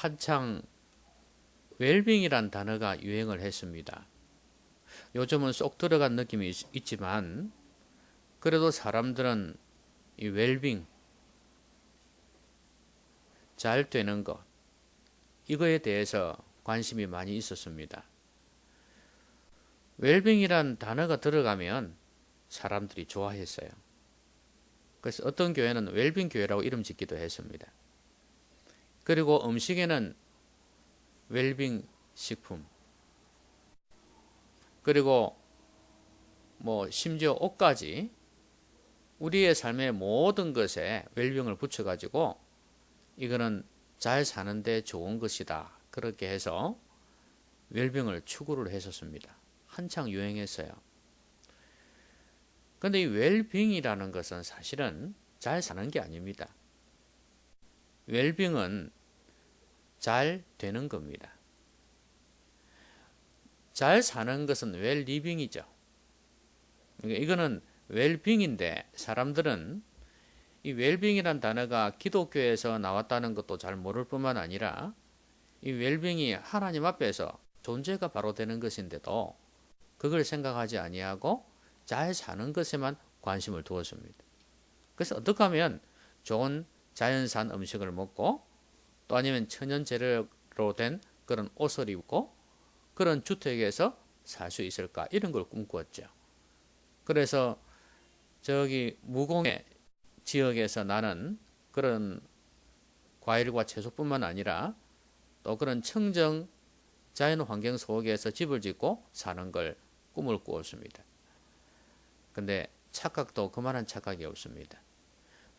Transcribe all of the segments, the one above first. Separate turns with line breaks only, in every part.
한창 웰빙이란 단어가 유행을 했습니다. 요즘은 쏙 들어간 느낌이 있지만 그래도 사람들은 이 웰빙, 잘 되는 것, 이거에 대해서 관심이 많이 있었습니다. 웰빙이란 단어가 들어가면 사람들이 좋아했어요. 그래서 어떤 교회는 웰빙 교회라고 이름 짓기도 했습니다. 그리고 음식에는 웰빙 식품, 그리고 심지어 옷까지 우리의 삶의 모든 것에 웰빙을 붙여가지고 이거는 잘 사는데 좋은 것이다, 그렇게 해서 웰빙을 추구를 했었습니다. 한창 유행했어요. 그런데 이 웰빙이라는 것은 사실은 잘 사는 게 아닙니다. 웰빙은 잘 되는 겁니다. 잘 사는 것은 웰리빙이죠. 그러니까 이거는 웰빙인데 사람들은 이 웰빙이란 단어가 기독교에서 나왔다는 것도 잘 모를 뿐만 아니라 이 웰빙이 하나님 앞에서 존재가 바로 되는 것인데도 그걸 생각하지 아니하고 잘 사는 것에만 관심을 두었습니다. 그래서 어떻게 하면 좋은 자연산 음식을 먹고 또 아니면 천연 재료로 된 그런 옷을 입고 그런 주택에서 살 수 있을까, 이런 걸 꿈꾸었죠. 그래서 저기 무공해 지역에서 나는 그런 과일과 채소뿐만 아니라 또 그런 청정 자연 환경 속에서 집을 짓고 사는 걸 꿈을 꾸었습니다. 근데 착각도 그만한 착각이 없습니다.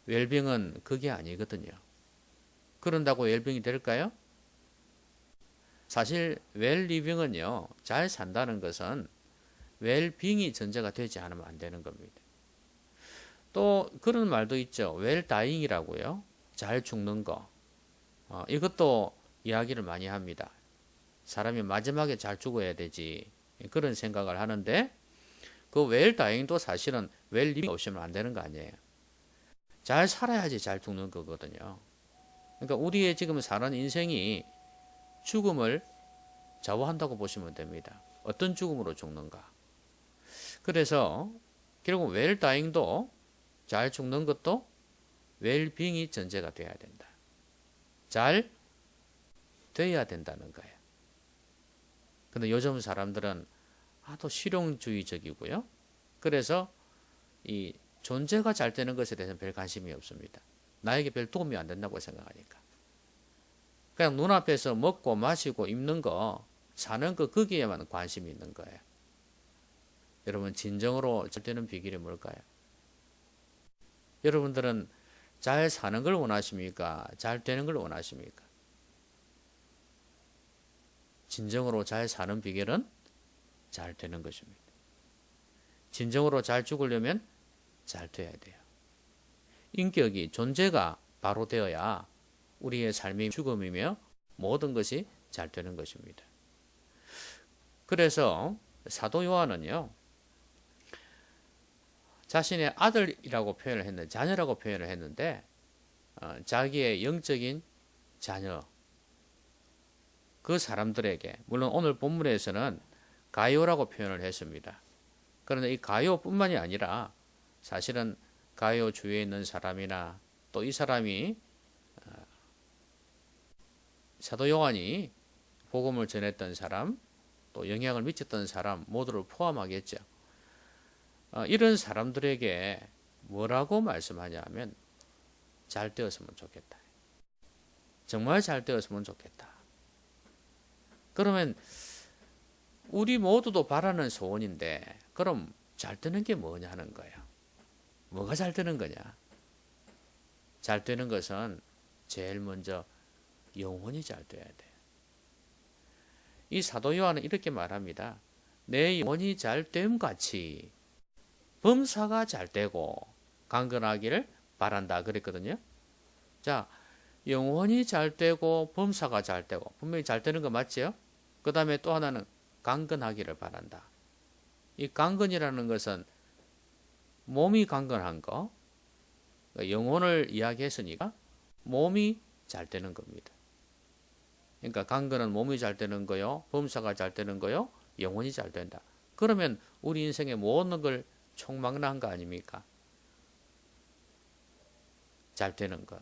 웰빙은 그게 아니거든요. 그런다고 웰빙이 될까요? 사실 웰리빙은요, 잘 산다는 것은 웰빙이 전제가 되지 않으면 안 되는 겁니다. 또 그런 말도 있죠. 웰다잉이라고요. 잘 죽는 거. 이것도 이야기를 많이 합니다. 사람이 마지막에 잘 죽어야 되지, 그런 생각을 하는데 그 웰다잉도 사실은 웰리빙이 없으면 안 되는 거 아니에요. 잘 살아야지 잘 죽는 거거든요. 그러니까 우리의 지금 사는 인생이 죽음을 좌우한다고 보시면 됩니다. 어떤 죽음으로 죽는가. 그래서 결국 웰다잉도 잘 죽는 것도 웰빙이 전제가 돼야 된다. 잘 돼야 된다는 거예요. 근데 요즘 사람들은 또 실용주의적이고요. 그래서 이 존재가 잘 되는 것에 대해서는 별 관심이 없습니다. 나에게 별 도움이 안 된다고 생각하니까. 그냥 눈앞에서 먹고 마시고 입는 거, 사는 거, 거기에만 관심이 있는 거예요. 여러분, 진정으로 잘 되는 비결이 뭘까요? 여러분들은 잘 사는 걸 원하십니까? 잘 되는 걸 원하십니까? 진정으로 잘 사는 비결은 잘 되는 것입니다. 진정으로 잘 죽으려면 잘 돼야 돼요. 인격이, 존재가 바로 되어야 우리의 삶이 죽음이며 모든 것이 잘 되는 것입니다. 그래서 사도 요한은요, 자신의 아들이라고 표현을 했는데, 자녀라고 표현을 했는데, 자기의 영적인 자녀, 그 사람들에게, 물론 오늘 본문에서는 가요라고 표현을 했습니다. 그런데 이 가요뿐만이 아니라 사실은 가요 주위에 있는 사람이나 또 이 사람이 사도 요한이 복음을 전했던 사람, 또 영향을 미쳤던 사람 모두를 포함하겠죠. 이런 사람들에게 뭐라고 말씀하냐 하면 잘 되었으면 좋겠다. 정말 잘 되었으면 좋겠다. 그러면 우리 모두도 바라는 소원인데 그럼 잘 되는 게 뭐냐 하는 거예요. 뭐가 잘 되는 거냐? 잘 되는 것은 제일 먼저 영혼이 잘 돼야 돼요. 이 사도 요한은 이렇게 말합니다. 내 영혼이 잘됨 같이 범사가 잘 되고 강건하기를 바란다 그랬거든요. 자, 영혼이 잘 되고 범사가 잘 되고, 분명히 잘 되는 거 맞지요? 그 다음에 또 하나는 강건하기를 바란다. 이 강건이라는 것은 몸이 강건한 거, 영혼을 이야기했으니까 몸이 잘 되는 겁니다. 그러니까 강건은 몸이 잘 되는 거요, 범사가 잘 되는 거요, 영혼이 잘 된다. 그러면 우리 인생의 모든 걸 총망라한 거 아닙니까? 잘 되는 거.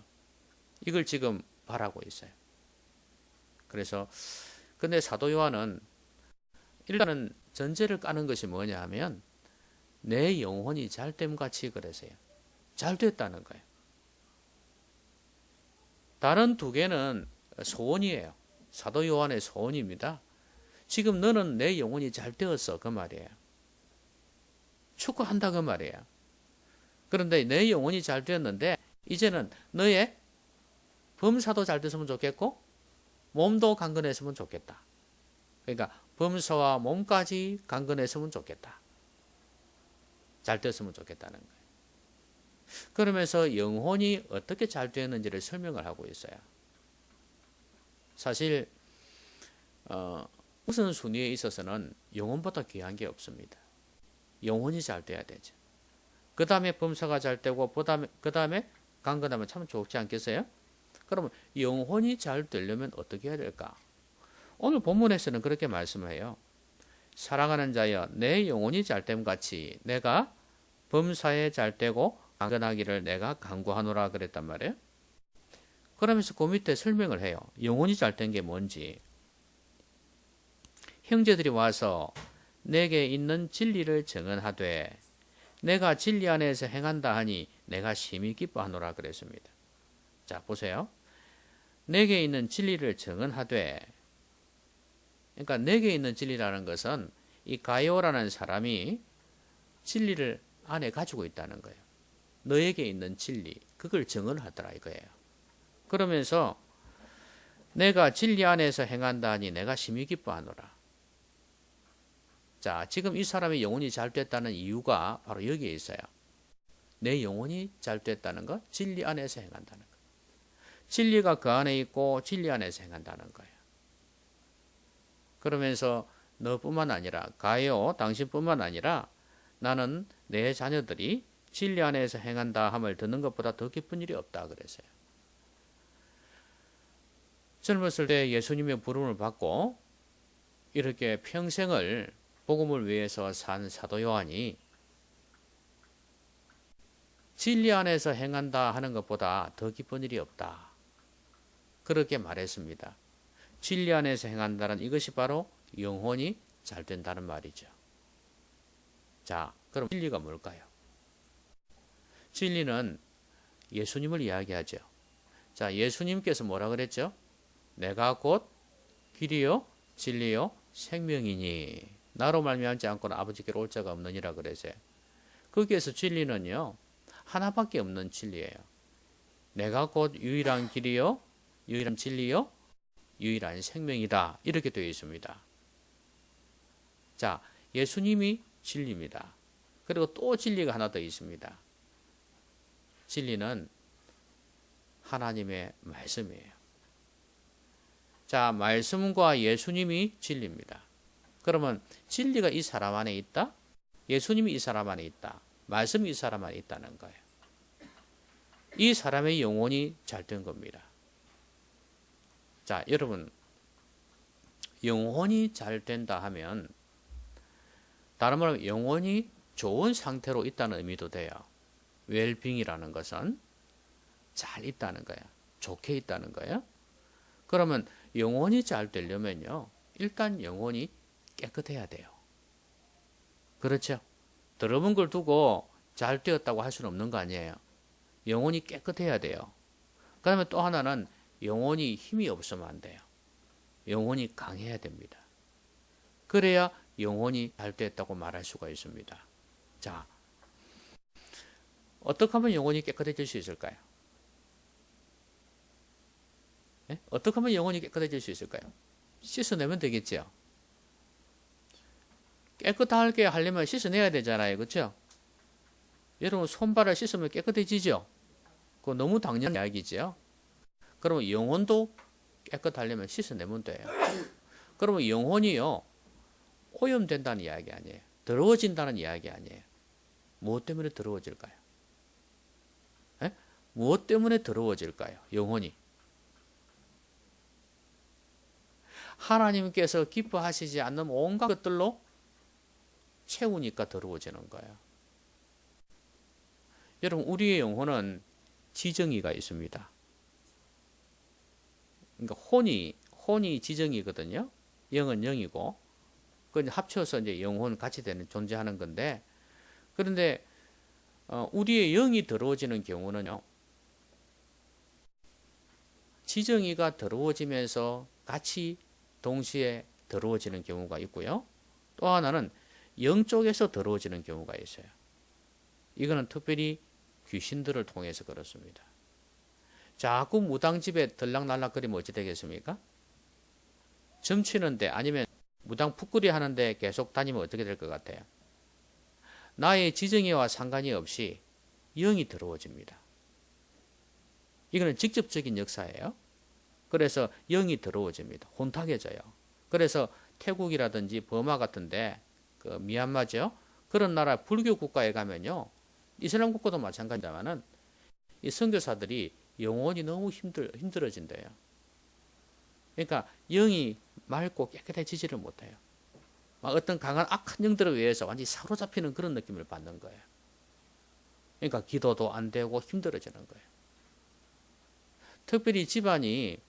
이걸 지금 바라고 있어요. 그래서 근데 사도 요한은 일단은 전제를 까는 것이 뭐냐 하면 내 영혼이 잘됨 같이 그러세요. 잘 됐다는 거예요. 다른 두 개는 소원이에요. 사도 요한의 소원입니다. 지금 너는 내 영혼이 잘 되었어 그 말이에요. 축구한다 그 말이에요. 그런데 내 영혼이 잘 되었는데 이제는 너의 범사도 잘 됐으면 좋겠고 몸도 강건했으면 좋겠다. 그러니까 범사와 몸까지 강건했으면 좋겠다. 잘 됐으면 좋겠다는 거예요. 그러면서 영혼이 어떻게 잘 되었는지를 설명을 하고 있어요. 사실 우선순위에 있어서는 영혼보다 귀한 게 없습니다. 영혼이 잘 돼야 되죠. 그 다음에 범사가 잘 되고 그 다음에 강건하면 참 좋지 않겠어요? 그러면 영혼이 잘 되려면 어떻게 해야 될까? 오늘 본문에서는 그렇게 말씀해요. 사랑하는 자여 내 영혼이 잘됨 같이 내가 범사에 잘되고 강건하기를 내가 간구하노라 그랬단 말이에요. 그러면서 그 밑에 설명을 해요. 영혼이 잘된 게 뭔지. 형제들이 와서 내게 있는 진리를 증언하되 내가 진리 안에서 행한다 하니 내가 심히 기뻐하노라 그랬습니다. 자 보세요. 내게 있는 진리를 증언하되, 그러니까 내게 있는 진리라는 것은 이 가이오라는 사람이 진리를 안에 가지고 있다는 거예요. 너에게 있는 진리, 그걸 증언하더라 이거예요. 그러면서 내가 진리 안에서 행한다 하니 내가 심히 기뻐하노라. 자, 지금 이 사람의 영혼이 잘 됐다는 이유가 바로 여기에 있어요. 내 영혼이 잘 됐다는 것, 진리 안에서 행한다는 것. 진리가 그 안에 있고 진리 안에서 행한다는 거예요. 그러면서 너뿐만 아니라 가요 당신뿐만 아니라 나는 내 자녀들이 진리 안에서 행한다 함을 듣는 것보다 더 기쁜 일이 없다 그랬어요. 젊었을 때 예수님의 부름을 받고 이렇게 평생을 복음을 위해서 산 사도 요한이 진리 안에서 행한다 하는 것보다 더 기쁜 일이 없다. 그렇게 말했습니다. 진리 안에서 행한다는 이것이 바로 영혼이 잘 된다는 말이죠. 자, 그럼 진리가 뭘까요? 진리는 예수님을 이야기하죠. 자, 예수님께서 뭐라 그랬죠? 내가 곧 길이요 진리요 생명이니 나로 말미암지 않고는 아버지께로 올 자가 없느니라 그랬어요. 거기에서 진리는요 하나밖에 없는 진리예요. 내가 곧 유일한 길이요 유일한 진리요 유일한 생명이다 이렇게 되어 있습니다. 자, 예수님이 진리입니다. 그리고 또 진리가 하나 더 있습니다. 진리는 하나님의 말씀이에요. 자, 말씀과 예수님이 진리입니다. 그러면 진리가 이 사람 안에 있다? 예수님이 이 사람 안에 있다. 말씀이 이 사람 안에 있다는 거예요. 이 사람의 영혼이 잘 된 겁니다. 자, 여러분, 영혼이 잘 된다 하면 다른 말로 영혼이 좋은 상태로 있다는 의미도 돼요. 웰빙이라는 것은 잘 있다는 거예요. 좋게 있다는 거예요. 그러면 영혼이 잘 되려면요. 일단 영혼이 깨끗해야 돼요. 그렇죠? 더러운 걸 두고 잘 되었다고 할 수는 없는 거 아니에요. 영혼이 깨끗해야 돼요. 그 다음에 또 하나는 영혼이 힘이 없으면 안 돼요. 영혼이 강해야 됩니다. 그래야 영혼이 잘 됐다고 말할 수가 있습니다. 자, 어떻게 하면 영혼이 깨끗해질 수 있을까요? 네? 어떻게 하면 영혼이 깨끗해질 수 있을까요? 씻어내면 되겠죠. 깨끗하게 하려면 씻어내야 되잖아요. 그렇죠? 여러분 손발을 씻으면 깨끗해지죠? 그거 너무 당연한 이야기죠. 그러면 영혼도 깨끗하려면 씻어내면 돼요. 그러면 영혼이요 오염된다는 이야기 아니에요. 더러워진다는 이야기 아니에요. 무엇 때문에 더러워질까요? 무엇 때문에 더러워질까요? 영혼이. 하나님께서 기뻐하시지 않는 온갖 것들로 채우니까 더러워지는 거예요. 여러분, 우리의 영혼은 지정의가 있습니다. 그러니까 혼이 지정이거든요. 영은 영이고, 그 합쳐서 이제 영혼 같이 되는 존재하는 건데, 그런데 우리의 영이 더러워지는 경우는요, 지정의가 더러워지면서 같이 동시에 더러워지는 경우가 있고요. 또 하나는 영 쪽에서 더러워지는 경우가 있어요. 이거는 특별히 귀신들을 통해서 그렇습니다. 자꾸 무당집에 들락날락거리면 어찌 되겠습니까? 점치는데 아니면 무당 풋거리 하는데 계속 다니면 어떻게 될 것 같아요? 나의 지정의와 상관이 없이 영이 더러워집니다. 이거는 직접적인 역사예요. 그래서 영이 더러워집니다. 혼탁해져요. 그래서 태국이라든지 버마 같은데, 그 미얀마죠? 그런 나라 불교 국가에 가면요, 이슬람 국가도 마찬가지지만은 이 선교사들이 영혼이 너무 힘들어진대요. 그러니까 영이 맑고 깨끗해지지를 못해요. 막 어떤 강한 악한 영들에 의해서 완전히 사로잡히는 그런 느낌을 받는 거예요. 그러니까 기도도 안 되고 힘들어지는 거예요. 특별히 집안이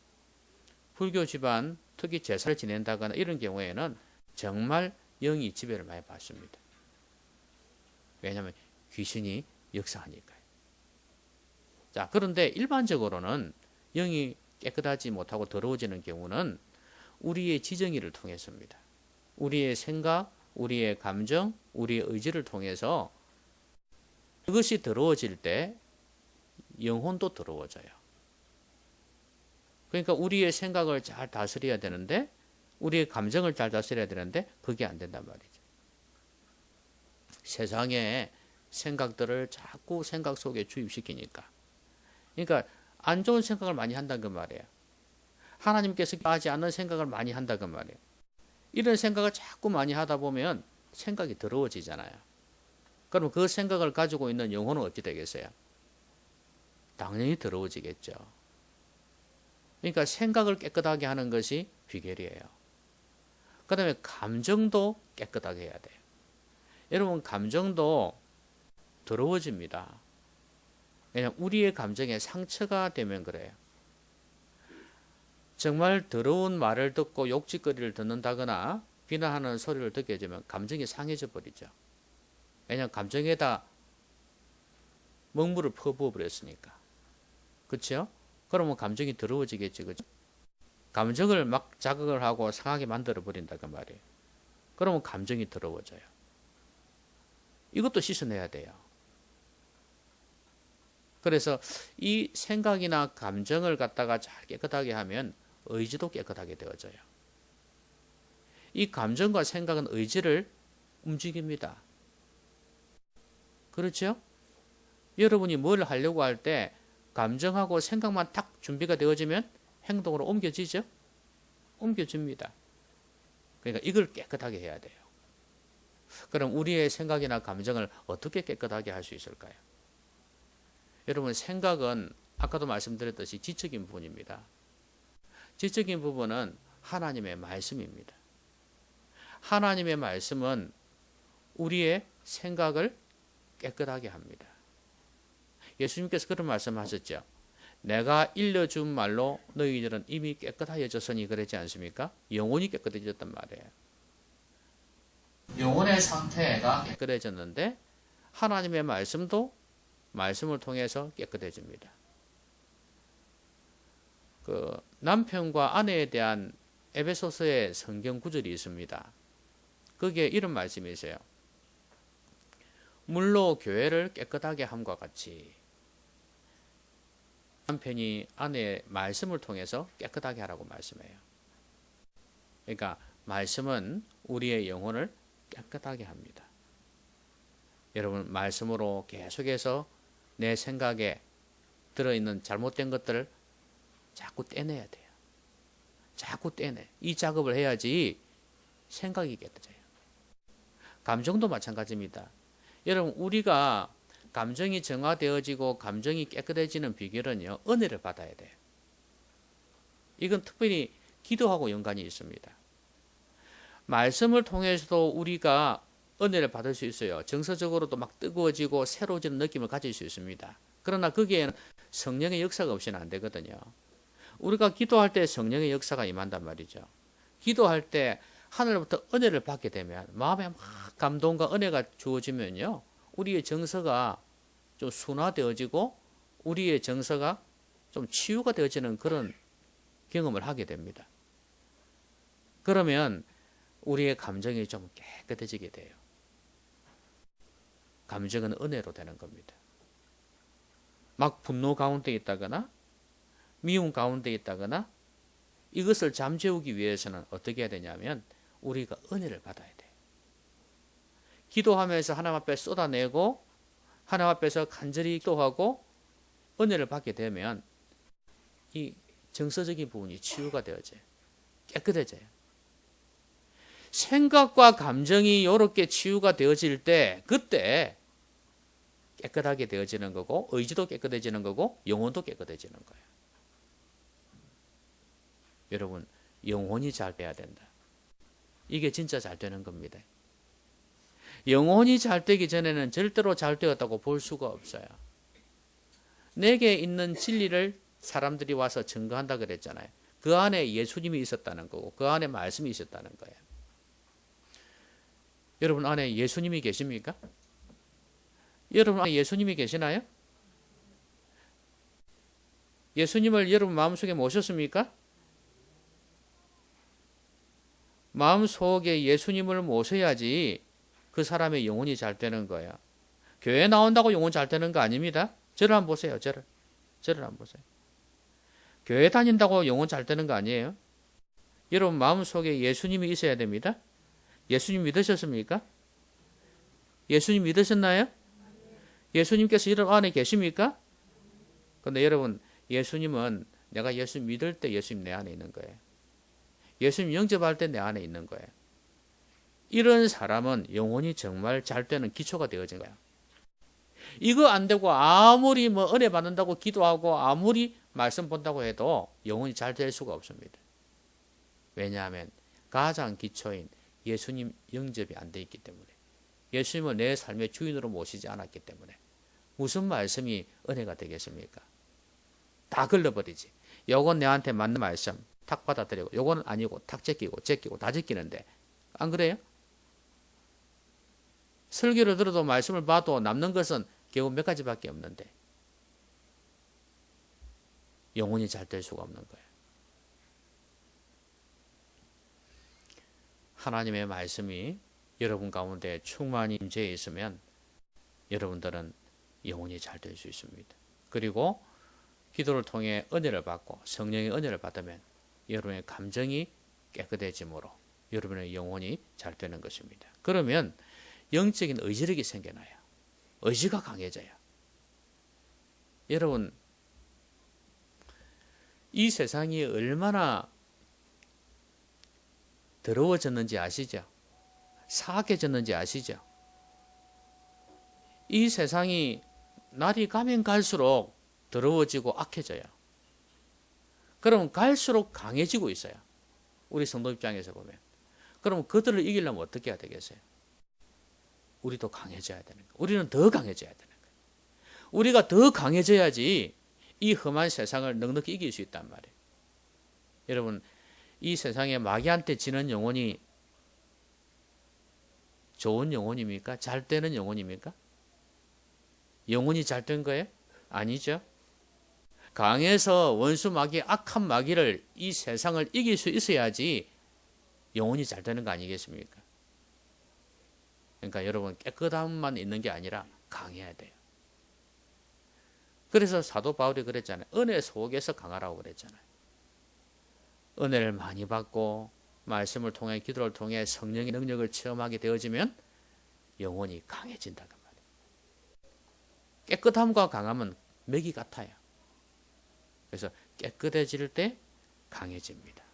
불교 집안, 특히 제사를 지낸다거나 이런 경우에는 정말 영이 지배를 많이 받습니다. 왜냐하면 귀신이 역사하니까요. 자, 그런데 일반적으로는 영이 깨끗하지 못하고 더러워지는 경우는 우리의 지정의를 통해서입니다. 우리의 생각, 우리의 감정, 우리의 의지를 통해서 그것이 더러워질 때 영혼도 더러워져요. 그러니까 우리의 생각을 잘 다스려야 되는데, 우리의 감정을 잘 다스려야 되는데 그게 안 된단 말이죠. 세상에 생각들을 자꾸 생각 속에 주입시키니까. 그러니까 안 좋은 생각을 많이 한다는 그 말이에요. 하나님께서 하지 않는 생각을 많이 한다는 그 말이에요. 이런 생각을 자꾸 많이 하다 보면 생각이 더러워지잖아요. 그럼 그 생각을 가지고 있는 영혼은 어찌 되겠어요? 당연히 더러워지겠죠. 그러니까 생각을 깨끗하게 하는 것이 비결이에요. 그 다음에 감정도 깨끗하게 해야 돼요. 여러분, 감정도 더러워집니다. 왜냐하면 우리의 감정에 상처가 되면 그래요. 정말 더러운 말을 듣고 욕짓거리를 듣는다거나 비난하는 소리를 듣게 되면 감정이 상해져 버리죠. 왜냐하면 감정에다 먹물을 퍼부어 버렸으니까. 그렇죠? 그러면 감정이 더러워지겠지. 그죠? 감정을 막 자극을 하고 상하게 만들어 버린다 그 말이에요. 그러면 감정이 더러워져요. 이것도 씻어내야 돼요. 그래서 이 생각이나 감정을 갖다가 잘 깨끗하게 하면 의지도 깨끗하게 되어져요. 이 감정과 생각은 의지를 움직입니다. 그렇죠? 여러분이 뭘 하려고 할 때 감정하고 생각만 딱 준비가 되어지면 행동으로 옮겨지죠? 옮겨집니다. 그러니까 이걸 깨끗하게 해야 돼요. 그럼 우리의 생각이나 감정을 어떻게 깨끗하게 할 수 있을까요? 여러분, 생각은 아까도 말씀드렸듯이 지적인 부분입니다. 지적인 부분은 하나님의 말씀입니다. 하나님의 말씀은 우리의 생각을 깨끗하게 합니다. 예수님께서 그런 말씀하셨죠. 내가 일러준 말로 너희들은 이미 깨끗하여졌으니 그러지 않습니까? 영혼이 깨끗해졌단 말이에요. 영혼의 상태가 깨끗해졌는데 하나님의 말씀도 말씀을 통해서 깨끗해집니다. 그 남편과 아내에 대한 에베소서의 성경 구절이 있습니다. 거기에 이런 말씀이 있어요. 물로 교회를 깨끗하게 함과 같이 남편이 아내의 말씀을 통해서 깨끗하게 하라고 말씀해요. 그러니까 말씀은 우리의 영혼을 깨끗하게 합니다. 여러분, 말씀으로 계속해서 내 생각에 들어있는 잘못된 것들을 자꾸 떼내야 돼요. 자꾸 떼내. 이 작업을 해야지 생각이 깨끗해져요. 감정도 마찬가지입니다. 여러분, 우리가 감정이 정화되어지고 감정이 깨끗해지는 비결은요, 은혜를 받아야 돼요. 이건 특별히 기도하고 연관이 있습니다. 말씀을 통해서도 우리가 은혜를 받을 수 있어요. 정서적으로도 막 뜨거워지고 새로워지는 느낌을 가질 수 있습니다. 그러나 거기에는 성령의 역사가 없이는 안 되거든요. 우리가 기도할 때 성령의 역사가 임한단 말이죠. 기도할 때 하늘로부터 은혜를 받게 되면 마음에 막 감동과 은혜가 주어지면요. 우리의 정서가 좀 순화되어지고 우리의 정서가 좀 치유가 되어지는 그런 경험을 하게 됩니다. 그러면 우리의 감정이 좀 깨끗해지게 돼요. 감정은 은혜로 되는 겁니다. 막 분노 가운데 있다거나 미움 가운데 있다거나 이것을 잠재우기 위해서는 어떻게 해야 되냐면 우리가 은혜를 받아야 돼요. 기도하면서 하나님 앞에 쏟아내고 하나님 앞에서 간절히 기도하고 은혜를 받게 되면 이 정서적인 부분이 치유가 되어져요. 깨끗해져요. 생각과 감정이 이렇게 치유가 되어질 때 그때 깨끗하게 되어지는 거고 의지도 깨끗해지는 거고 영혼도 깨끗해지는 거예요. 여러분 영혼이 잘 돼야 된다. 이게 진짜 잘 되는 겁니다. 영혼이 잘 되기 전에는 절대로 잘 되었다고 볼 수가 없어요. 내게 있는 진리를 사람들이 와서 증거한다 그랬잖아요. 그 안에 예수님이 있었다는 거고 그 안에 말씀이 있었다는 거예요. 여러분 안에 예수님이 계십니까? 여러분 안에 예수님이 계시나요? 예수님을 여러분 마음속에 모셨습니까? 마음속에 예수님을 모셔야지 그 사람의 영혼이 잘 되는 거예요. 교회 나온다고 영혼 잘 되는 거 아닙니다. 저를 한번 보세요. 저를 한번 보세요. 교회 다닌다고 영혼 잘 되는 거 아니에요. 여러분 마음속에 예수님이 있어야 됩니다. 예수님 믿으셨습니까? 예수님 믿으셨나요? 예수님께서 여러분 안에 계십니까? 그런데 여러분 예수님은 내가 예수님 믿을 때 예수님 내 안에 있는 거예요. 예수님 영접할 때 내 안에 있는 거예요. 이런 사람은 영혼이 정말 잘 되는 기초가 되어진 거야. 이거 안 되고 아무리 뭐 은혜 받는다고 기도하고 아무리 말씀 본다고 해도 영혼이 잘 될 수가 없습니다. 왜냐하면 가장 기초인 예수님 영접이 안 돼 있기 때문에 예수님을 내 삶의 주인으로 모시지 않았기 때문에 무슨 말씀이 은혜가 되겠습니까? 다 걸러버리지. 요건 내한테 맞는 말씀 탁 받아들이고 요거는 아니고 탁 제끼고 다 제끼는데 안 그래요? 설교를 들어도 말씀을 봐도 남는 것은 겨우 몇 가지밖에 없는데 영혼이 잘 될 수가 없는 거예요. 하나님의 말씀이 여러분 가운데 충만히 임재해 있으면 여러분들은 영혼이 잘 될 수 있습니다. 그리고 기도를 통해 은혜를 받고 성령의 은혜를 받으면 여러분의 감정이 깨끗해짐으로 여러분의 영혼이 잘 되는 것입니다. 그러면 영적인 의지력이 생겨나요. 의지가 강해져요. 여러분 이 세상이 얼마나 더러워졌는지 아시죠? 사악해졌는지 아시죠? 이 세상이 날이 가면 갈수록 더러워지고 악해져요. 그럼 갈수록 강해지고 있어요. 우리 성도 입장에서 보면. 그럼 그들을 이기려면 어떻게 해야 되겠어요? 우리도 강해져야 되는 거예요. 우리는 더 강해져야 되는 거예요. 우리가 더 강해져야지 이 험한 세상을 넉넉히 이길 수 있단 말이에요. 여러분 이 세상에 마귀한테 지는 영혼이 좋은 영혼입니까? 잘 되는 영혼입니까? 영혼이 잘 된 거예요? 아니죠. 강해서 원수 마귀, 악한 마귀를 이 세상을 이길 수 있어야지 영혼이 잘 되는 거 아니겠습니까? 그러니까 여러분 깨끗함만 있는 게 아니라 강해야 돼요. 그래서 사도 바울이 그랬잖아요. 은혜 속에서 강하라고 그랬잖아요. 은혜를 많이 받고 말씀을 통해 기도를 통해 성령의 능력을 체험하게 되어지면 영혼이 강해진다는 말이에요. 깨끗함과 강함은 맥이 같아요. 그래서 깨끗해질 때 강해집니다.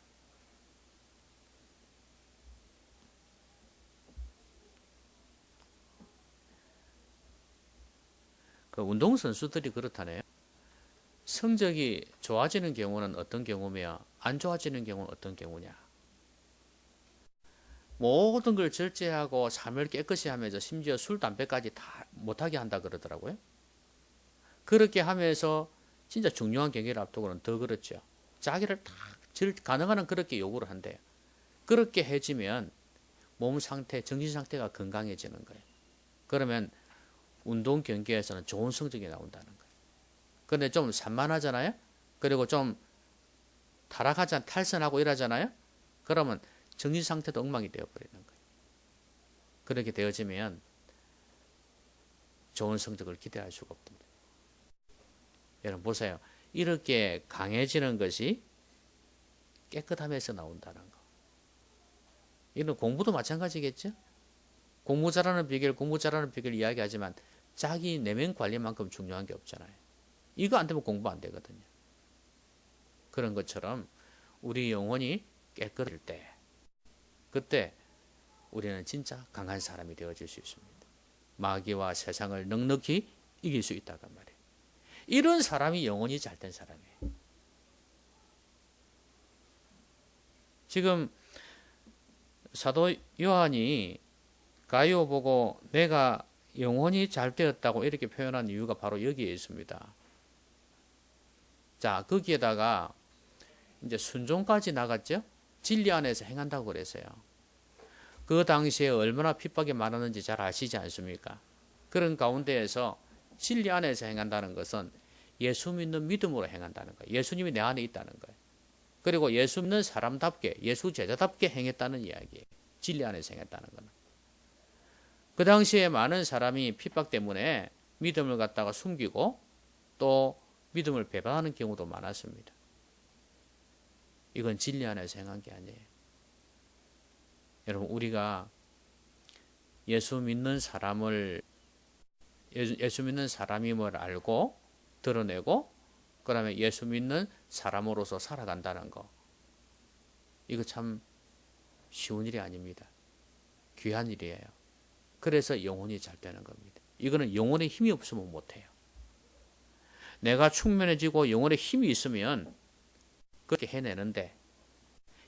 그 운동선수들이 그렇다네요. 성적이 좋아지는 경우는 어떤 경우며 안 좋아지는 경우는 어떤 경우냐? 모든 걸 절제하고 삶을 깨끗이 하면서 심지어 술, 담배까지 다 못하게 한다 그러더라고요. 그렇게 하면서 진짜 중요한 경기를 앞두고는 더 그렇죠. 자기를 다 가능한 한 그렇게 요구를 한대요. 그렇게 해지면 몸 상태, 정신 상태가 건강해지는 거예요. 그러면 운동 경기에서는 좋은 성적이 나온다는 거예요. 근데 좀 산만하잖아요. 그리고 좀 타락하지 탈선하고 이러잖아요. 그러면 정신 상태도 엉망이 되어버리는 거예요. 그렇게 되어지면 좋은 성적을 기대할 수가 없습니다. 여러분 보세요. 이렇게 강해지는 것이 깨끗함에서 나온다는 거. 이건 공부도 마찬가지겠죠? 공부 잘하는 비결 이야기하지만 자기 내면 관리만큼 중요한 게 없잖아요. 이거 안 되면 공부 안 되거든요. 그런 것처럼 우리 영혼이 깨끗할 때 그때 우리는 진짜 강한 사람이 되어질 수 있습니다. 마귀와 세상을 넉넉히 이길 수 있다고 말이에요. 이런 사람이 영혼이 잘된 사람이에요. 지금 사도 요한이 가이오 보고 내가 영혼이 잘 되었다고 이렇게 표현한 이유가 바로 여기에 있습니다. 자, 거기에다가 이제 순종까지 나갔죠? 진리 안에서 행한다고 그랬어요. 그 당시에 얼마나 핍박이 많았는지 잘 아시지 않습니까? 그런 가운데에서 진리 안에서 행한다는 것은 예수 믿는 믿음으로 행한다는 거예요. 예수님이 내 안에 있다는 거예요. 그리고 예수 믿는 사람답게, 예수 제자답게 행했다는 이야기예요. 진리 안에서 행했다는 거는. 그 당시에 많은 사람이 핍박 때문에 믿음을 갖다가 숨기고 또 믿음을 배반하는 경우도 많았습니다. 이건 진리 안에서 행한 게 아니에요. 여러분 우리가 예수 믿는 사람임을 알고 드러내고 그 다음에 예수 믿는 사람으로서 살아간다는 거, 이거 참 쉬운 일이 아닙니다. 귀한 일이에요. 그래서 영혼이 잘 되는 겁니다. 이거는 영혼의 힘이 없으면 못해요. 내가 충만해지고 영혼의 힘이 있으면 그렇게 해내는데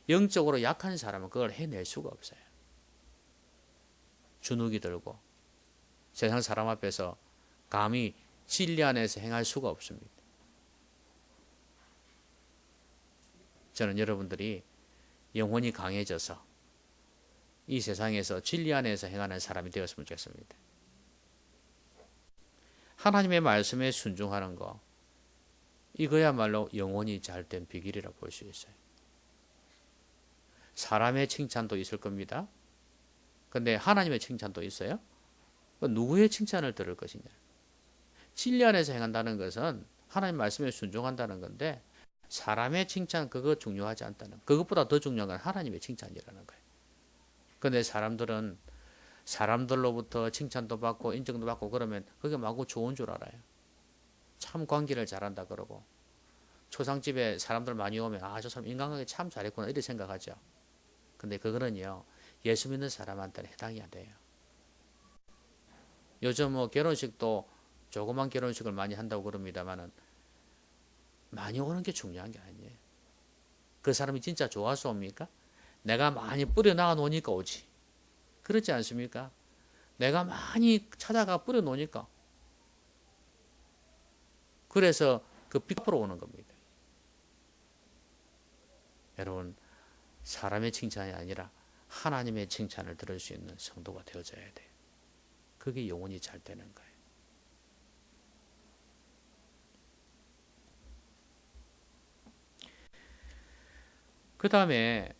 영적으로 약한 사람은 그걸 해낼 수가 없어요. 주눅이 들고 세상 사람 앞에서 감히 진리 안에서 행할 수가 없습니다. 저는 여러분들이 영혼이 강해져서 이 세상에서 진리 안에서 행하는 사람이 되었으면 좋겠습니다. 하나님의 말씀에 순종하는 거, 이거야말로 영혼이 잘된 비결이라고 볼 수 있어요. 사람의 칭찬도 있을 겁니다. 근데 하나님의 칭찬도 있어요. 누구의 칭찬을 들을 것이냐. 진리 안에서 행한다는 것은 하나님 말씀에 순종한다는 건데 사람의 칭찬 그거 중요하지 않다는, 그것보다 더 중요한 건 하나님의 칭찬이라는 거예요. 근데 사람들은 사람들로부터 칭찬도 받고 인정도 받고 그러면 그게 마구 좋은 줄 알아요. 참 관계를 잘한다 그러고 초상집에 사람들 많이 오면 아, 저 사람 인간관계 참 잘했구나 이렇게 생각하죠. 근데 그거는요 예수 믿는 사람한테는 해당이 안 돼요. 요즘 뭐 결혼식도 조그만 결혼식을 많이 한다고 그럽니다만은 많이 오는 게 중요한 게 아니에요. 그 사람이 진짜 좋아서 옵니까? 내가 많이 뿌려나가 놓으니까 오지. 그렇지 않습니까? 내가 많이 찾아가 뿌려 놓으니까. 그래서 그 픽업으로 오는 겁니다. 여러분, 사람의 칭찬이 아니라 하나님의 칭찬을 들을 수 있는 성도가 되어져야 돼요. 그게 영혼이 잘 되는 거예요. 그 다음에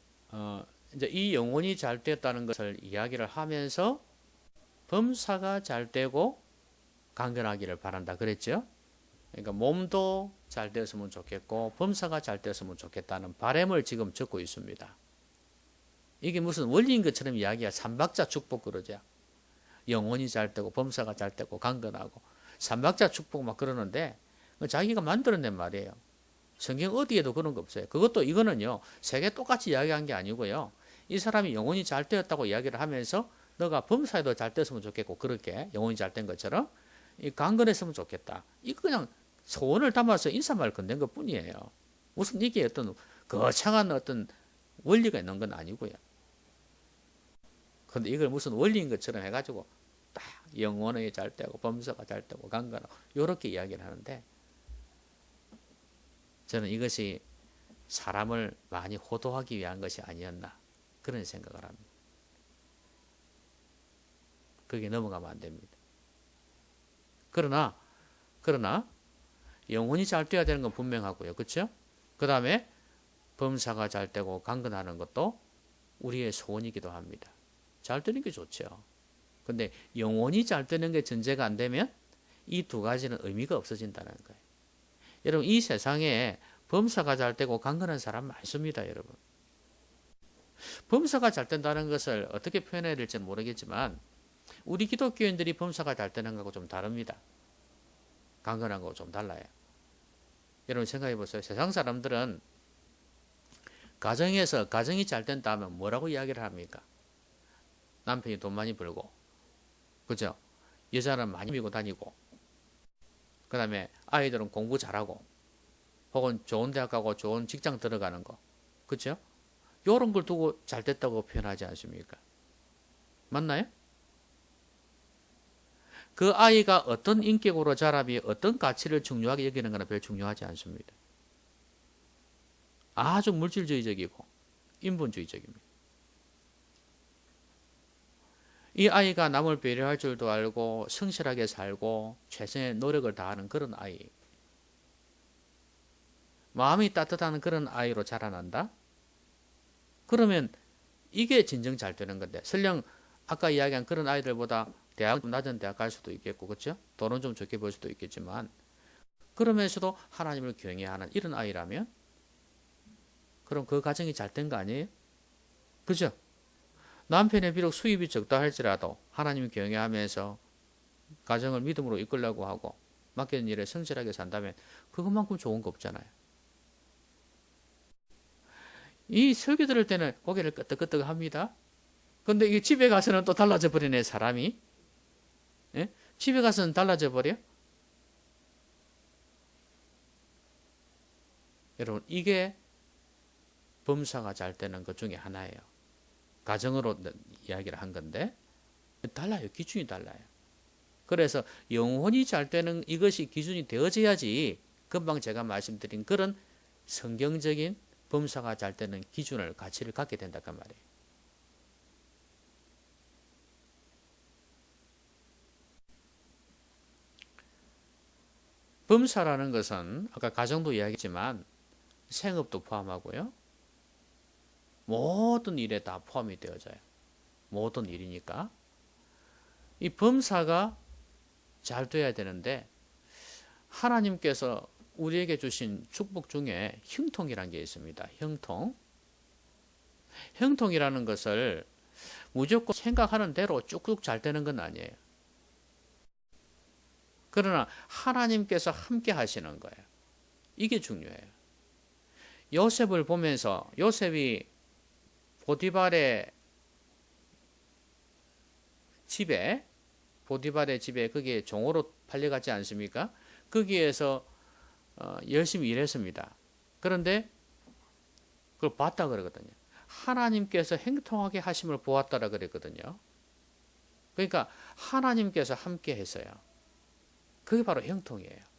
이제 이 영혼이 잘 되었다는 것을 이야기를 하면서 범사가 잘 되고 강건하기를 바란다 그랬죠. 그러니까 몸도 잘 되었으면 좋겠고 범사가 잘 되었으면 좋겠다는 바람을 지금 적고 있습니다. 이게 무슨 원리인 것처럼 이야기야. 삼박자 축복 그러죠. 영혼이 잘 되고 범사가 잘 되고 강건하고 삼박자 축복 막 그러는데 자기가 만들어낸 말이에요. 성경 어디에도 그런 거 없어요. 그것도 이거는요 세 개 똑같이 이야기한 게 아니고요. 이 사람이 영혼이 잘 되었다고 이야기를 하면서 너가 범사에도 잘 됐으면 좋겠고 그렇게 영혼이 잘 된 것처럼 강건했으면 좋겠다. 이거 그냥 소원을 담아서 인사말 건넨 것 뿐이에요. 무슨 이게 어떤 거창한 어떤 원리가 있는 건 아니고요. 근데 이걸 무슨 원리인 것처럼 해가지고 딱 영혼이 잘 되고 범사가 잘 되고 강건하고 이렇게 이야기를 하는데, 저는 이것이 사람을 많이 호도하기 위한 것이 아니었나 그런 생각을 합니다. 그게 넘어가면 안 됩니다. 그러나 영혼이 잘 돼야 되는 건 분명하고요. 그렇죠? 그 다음에 범사가 잘 되고 강건하는 것도 우리의 소원이기도 합니다. 잘 되는 게 좋죠. 근데 영혼이 잘 되는 게 전제가 안 되면 이 두 가지는 의미가 없어진다는 거예요. 여러분, 이 세상에 범사가 잘 되고 강건한 사람 많습니다, 여러분. 범사가 잘 된다는 것을 어떻게 표현해야 될지는 모르겠지만 우리 기독교인들이 범사가 잘 되는 거하고 좀 다릅니다. 강건한 거하고 좀 달라요. 여러분 생각해 보세요. 세상 사람들은 가정에서 가정이 잘 된다 하면 뭐라고 이야기를 합니까? 남편이 돈 많이 벌고, 그죠? 여자는 많이 밀고 다니고, 그 다음에 아이들은 공부 잘하고, 혹은 좋은 대학 가고 좋은 직장 들어가는 거, 그죠? 요런 걸 두고 잘 됐다고 표현하지 않습니까? 맞나요? 그 아이가 어떤 인격으로 자라비 어떤 가치를 중요하게 여기는 거는 별 중요하지 않습니다. 아주 물질주의적이고 인본주의적입니다. 이 아이가 남을 배려할 줄도 알고 성실하게 살고 최선의 노력을 다하는 그런 아이, 마음이 따뜻한 그런 아이로 자라난다? 그러면 이게 진정 잘 되는 건데, 설령 아까 이야기한 그런 아이들보다 대학 낮은 대학 갈 수도 있겠고, 그렇죠? 돈은 좀 적게 벌 수도 있겠지만, 그러면서도 하나님을 경외하는 이런 아이라면, 그럼 그 가정이 잘 된 거 아니에요? 그죠? 남편의 비록 수입이 적다 할지라도 하나님을 경외하면서 가정을 믿음으로 이끌려고 하고 맡겨진 일에 성실하게 산다면 그것만큼 좋은 거 없잖아요. 이 설교 들을 때는 고개를 끄덕끄덕 합니다. 근데 이 집에 가서는 또 달라져 버리네, 사람이. 예? 집에 가서는 달라져 버려? 여러분, 이게 범사가 잘 되는 것 중에 하나예요. 가정으로 이야기를 한 건데 달라요. 기준이 달라요. 그래서 영혼이 잘 되는 이것이 기준이 되어져야지 금방 제가 말씀드린 그런 성경적인 범사가 잘 되는 기준을, 가치를 갖게 된다 그 말이에요. 범사라는 것은 아까 가정도 이야기했지만 생업도 포함하고요. 모든 일에 다 포함이 되어져요. 모든 일이니까. 이 범사가 잘 돼야 되는데 하나님께서 우리에게 주신 축복 중에 형통이라는 게 있습니다. 형통. 형통이라는 것을 무조건 생각하는 대로 쭉쭉 잘 되는 건 아니에요. 그러나 하나님께서 함께 하시는 거예요. 이게 중요해요. 요셉을 보면서 요셉이 보디발의 집에 거기에 종으로 팔려갔지 않습니까? 거기에서 열심히 일했습니다. 그런데 그걸 봤다 그러거든요. 하나님께서 행통하게 하심을 보았다라 그랬거든요. 그러니까 하나님께서 함께 했어요. 그게 바로 형통이에요.